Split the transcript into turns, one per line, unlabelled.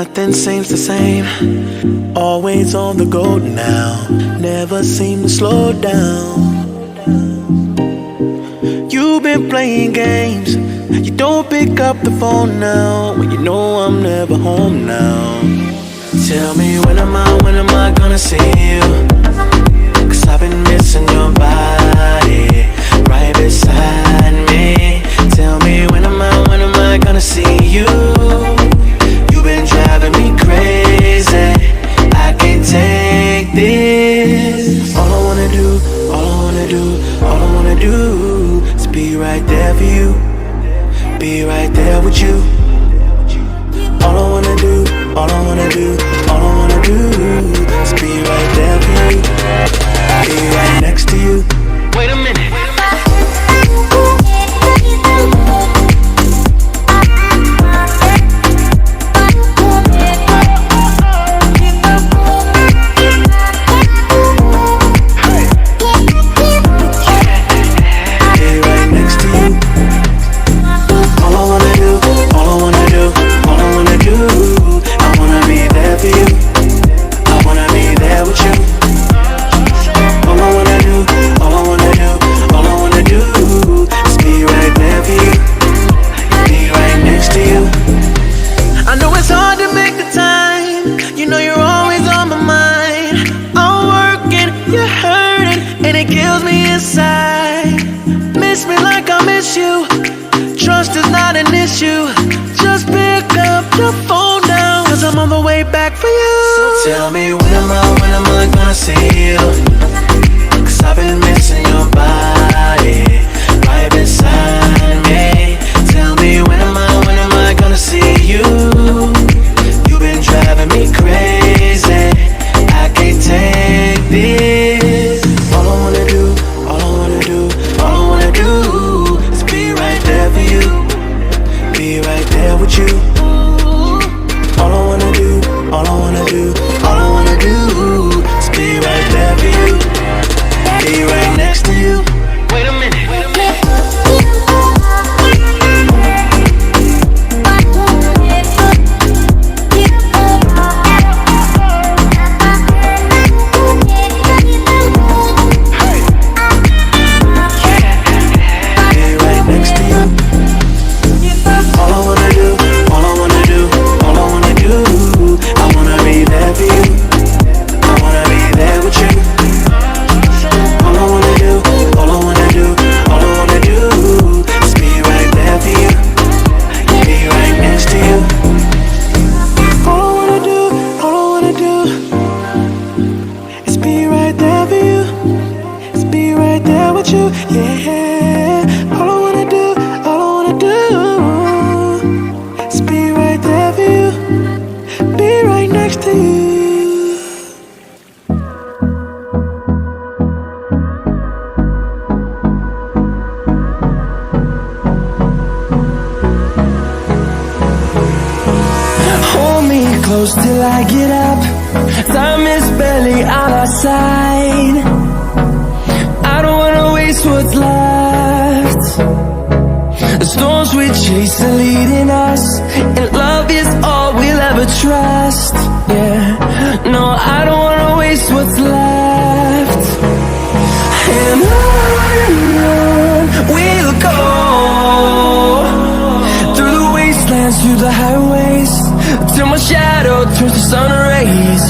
nothing seems the same. Always on the go now, never seem to slow down. You've been playing games, you don't pick up the phone now, when you know I'm never home now. Tell me when am I gonna see you? Cause I've been missing your body right beside me. Tell me when am I gonna see you? You've been driving me crazy, I can't take this. All I wanna do, all I wanna do, all I wanna do is be right there for you, be right there with you. All I wanna do, all I wanna do, all I wanna do is be right there for you, be right next to you. Wait a minute. Trust is not an issue. Just pick up your phone now, cause I'm on the way back for you. So tell me when am I gonna see you? Cause I've been missing your body right beside me. Tell me when am I gonna see you? You've been driving me crazy, I can't take this. All I wanna do, all I wanna do, all I wanna do is be right there for you, be right there with you. All I wanna do, all I wanna do, all I wanna do is be right there for you, be right next to you. Wait a minute, wait a minute.
Close till I get up, time is barely on our side. I don't wanna waste what's left. The storms we chase are leading us, and love is all we'll ever trust. Yeah, no, I don't wanna waste what's left. And on we'll go, through the wastelands, through the highways, till my shadow turns to sun rays.